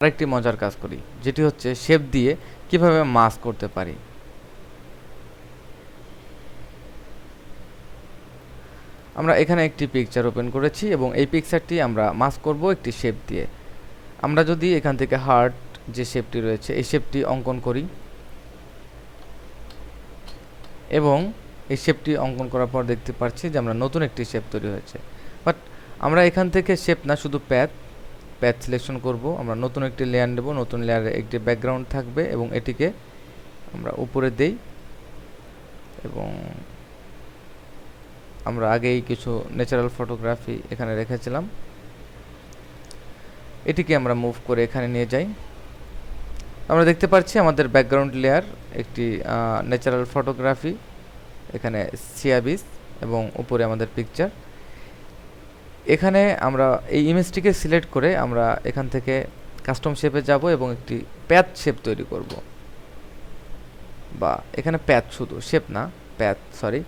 আরেকটি মজার কাজ করি, যেটি হচ্ছে শেপ দিয়ে কিভাবে মাস্ক করতে পারি। আমরা এখানে একটি পিকচার ওপেন করেছি এবং এই পিকচারটি আমরা মাস্ক করব একটি শেপ দিয়ে। আমরা যদি এখান থেকে হার্ট যে শেপটি রয়েছে এই শেপটি অঙ্কন করি এবং এই শেপটি অঙ্কন করার পর দেখতে পাচ্ছি যে আমরা নতুন একটি শেপ তৈরি হয়েছে। বাট আমরা এখান থেকে শেপ না, শুধু প্যাথ সিলেকশন করব। আমরা নতুন একটি লেয়ার নেব, নতুন লেয়ারে একটি ব্যাকগ্রাউন্ড থাকবে এবং এটিকে আমরা উপরে দেই এবং আমরা আগেই কিছু ন্যাচারাল ফটোগ্রাফি এখানে রেখেছিলাম, এটিকে আমরা মুভ করে এখানে নিয়ে যাই। আমরা দেখতে পাচ্ছি আমাদের ব্যাকগ্রাউন্ড লেয়ার একটি ন্যাচারাল ফটোগ্রাফি, এখানে সিয়াবিস এবং উপরে আমাদের পিকচার। এখানে আমরা এই ইমেজটিকে সিলেক্ট করে আমরা এখান থেকে কাস্টম শেপে যাব এবং একটি প্যাথ শেপ তৈরি করব, বা এখানে প্যাথ, শুধু শেপ না, প্যাথ, সরি।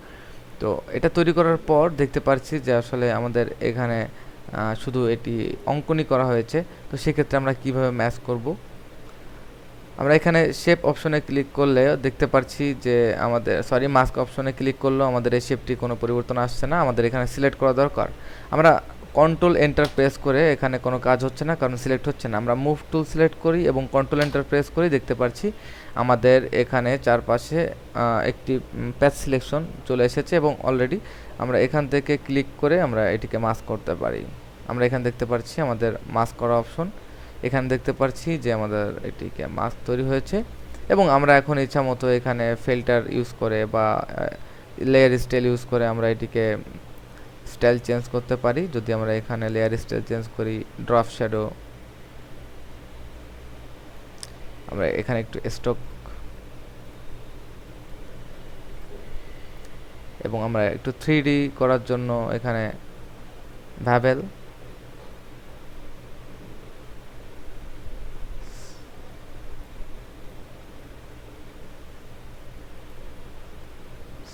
তো এটা তৈরি করার পর দেখতে পাচ্ছি যে আসলে আমাদের এখানে শুধু এটি অঙ্কনই করা হয়েছে। তো সেক্ষেত্রে আমরা কিভাবে ম্যাচ করব, আমরা এখানে শেপ অপশনে ক্লিক করলে দেখতে পাচ্ছি যে আমাদের মাস্ক অপশনে ক্লিক করলেও আমাদের এই শেপটি কোনো পরিবর্তন আসছে না। আমাদের এখানে সিলেক্ট করা দরকার। আমরা কন্ট্রোল এন্টার প্রেস করে এখানে কোনো কাজ হচ্ছে না, কারণ সিলেক্ট হচ্ছে না। আমরা মুভ টুল সিলেক্ট করি এবং কন্ট্রোল এন্টার প্রেস করি, দেখতে পাচ্ছি আমাদের এখানে চারপাশে একটি প্যাচ সিলেকশন চলে এসেছে এবং অলরেডি আমরা এখান থেকে ক্লিক করে আমরা এটিকে মাস্ক করতে পারি। আমরা এখানে দেখতে পাচ্ছি আমাদের মাস্ক করা অপশন, এখানে দেখতে পাচ্ছি যে আমাদের এটিকে মাস্ক তৈরি হয়েছে এবং আমরা এখন ইচ্ছা মতো এখানে ফিল্টার ইউজ করে বা লেয়ার স্টাইল ইউজ করে আমরা এটিকে স্টাইল চেঞ্জ করতে পারি। যদি আমরা এখানে লেয়ার স্টাইল চেঞ্জ করি, ড্রপ শ্যাডো, আমরা এখানে একটু স্ট্রোক এবং আমরা একটু 3D করার জন্য এখানে ভ্যাবেল,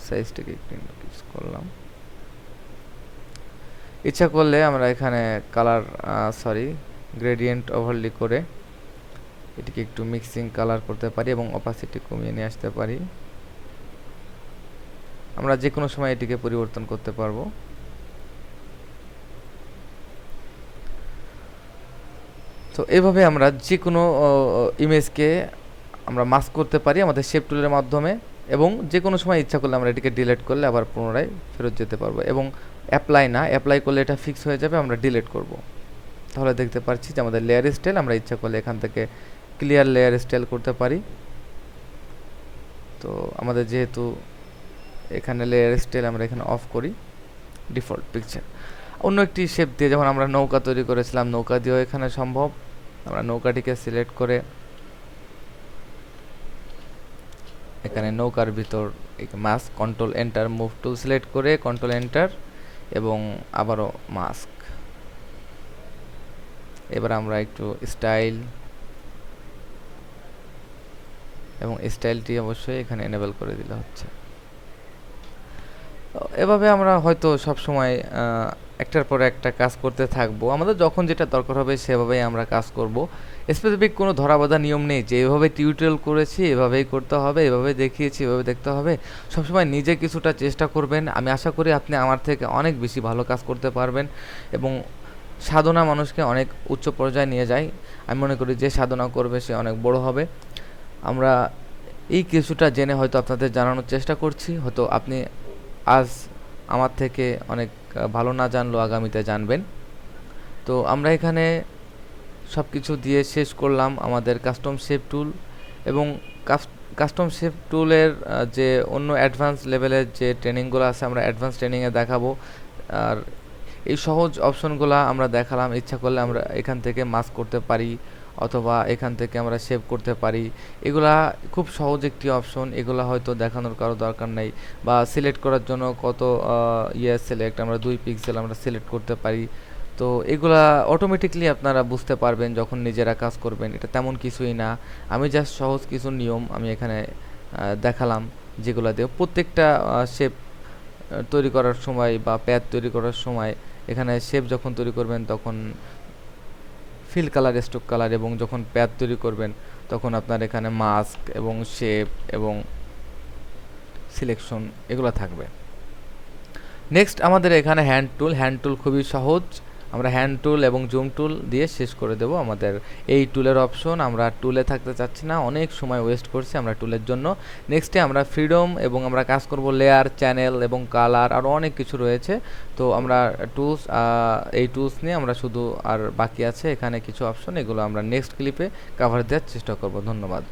সাইজটাকে একটু ইনক্রিজ করলাম। ইচ্ছা করলে আমরা এখানে কালার গ্রেডিয়েন্ট ওভারলি করে এটিকে একটু মিক্সিং কালার করতে পারি এবং অপাসিটি কমিয়ে নিয়ে আসতে পারি। আমরা যে কোনো সময় এটিকে পরিবর্তন করতে পারবো। তো এভাবে আমরা যে কোনো ইমেজকে আমরা মাস্ক করতে পারি আমাদের শেপ টুলের মাধ্যমে, এবং যে কোনো সময় ইচ্ছা করলে আমরা এটিকে ডিলিট করলে আবার পুনরায় ফেরত যেতে পারবো। এবং অ্যাপ্লাই করলে এটা ফিক্স হয়ে যাবে, আমরা ডিলিট করব। তাহলে দেখতে পাচ্ছি যে আমাদের লেয়ার স্টাইল, আমরা ইচ্ছা করলে এখান থেকে ক্লিয়ার লেয়ার স্টাইল করতে পারি। তো আমাদের যেহেতু এখানে লেয়ার স্টাইল আমরা এখানে অফ করি, ডিফল্ট পিকচার। অন্য একটি শেপ দিয়ে যখন আমরা নৌকা তৈরি করেছিলাম, নৌকা দিয়েও এখানে সম্ভব। আমরা নৌকাটিকে সিলেক্ট করে এখানে নৌকার ভিতর mask, control enter, move tool select করে কন্ট্রোল এন্টার এবং আবারও মাস্ক। এবার আমরা একটু স্টাইল, এবং স্টাইলটি অবশ্যই এখানে এনেবল করে দিলে হচ্ছে। এভাবে আমরা হয়তো সব সময় একটার পর একটা কাজ করতে থাকবো। আমাদের যখন যেটা দরকার হবে সেভাবেই আমরা কাজ করব। স্পেসিফিক কোনো ধরাবাঁধা নিয়ম নেই যে এভাবে টিউটোরিয়াল করেছি এভাবেই করতে হবে, এভাবে দেখিয়েছি এভাবে দেখতে হবে। সবসময় নিজে কিছুটা চেষ্টা করবেন। আমি আশা করি আপনি আমার থেকে অনেক বেশি ভালো কাজ করতে পারবেন এবং সাধনা মানুষকে অনেক উচ্চ পর্যায়ে নিয়ে যায়। আমি মনে করি যে সাধনা করবে সে অনেক বড় হবে। আমরা এই কিছুটা জেনে হয়তো আপনাদের জানানোর চেষ্টা করছি। হয়তো আপনি আজ আমার থেকে অনেক ভালো না জানলেও আগামীতে জানবেন। তো আমরা এখানে সব কিছু দিয়ে শেষ করলাম আমাদের কাস্টম শেপ টুল, এবং কাস্টম শেপ টুলের যে অন্য অ্যাডভান্স লেভেলের যে ট্রেনিংগুলো আছে আমরা অ্যাডভান্স ট্রেনিংয়ে দেখাবো। আর এই সহজ অপশনগুলো আমরা দেখালাম। ইচ্ছা করলে আমরা এখান থেকে মাস্ক করতে পারি অথবা এখান থেকে আমরা সেভ করতে পারি। এগুলা খুব সহজ একটি অপশন, এগুলা হয়তো দেখানোর কারো দরকার নেই। বা সিলেক্ট করার জন্য কত সিলেক্ট, আমরা 2 পিক্সেল আমরা সিলেক্ট করতে পারি। তো এগুলা অটোমেটিকলি আপনারা বুঝতে পারবেন যখন নিজেরা কাজ করবেন। এটা তেমন কিছুই না, আমি জাস্ট সহজ কিছু নিয়ম আমি এখানে দেখালাম, যেগুলো দিয়ে প্রত্যেকটা শেপ তৈরি করার সময় বা প্যাথ তৈরি করার সময় এখানে শেপ যখন তৈরি করবেন তখন ফিল কালার, স্ট্রোক কালার, এবং যখন প্যাথ তৈরি করবেন তখন আপনার এখানে মাস্ক এবং শেপ এবং সিলেকশন এগুলো থাকবে। নেক্সট আমাদের এখানে হ্যান্ড টুল খুবই সহজ। আমরা হ্যান্ড টুল এবং জুম টুল দিয়ে শেষ করে দেব আমাদের এই টুলের অপশন। আমরা টুলে থাকতে চাচ্ছি না, অনেক সময় ওয়েস্ট করছি আমরা টুলের জন্য। নেক্সটে আমরা ফ্রিডম এবং আমরা কাজ করব লেয়ার, চ্যানেল এবং কালার, আরও অনেক কিছু রয়েছে। তো আমরা টুলস, এই টুলস নিয়ে আমরা শুধু আর বাকি আছে এখানে কিছু অপশন, এগুলো আমরা নেক্সট ক্লিপে কভার দেওয়ার চেষ্টা করব। ধন্যবাদ।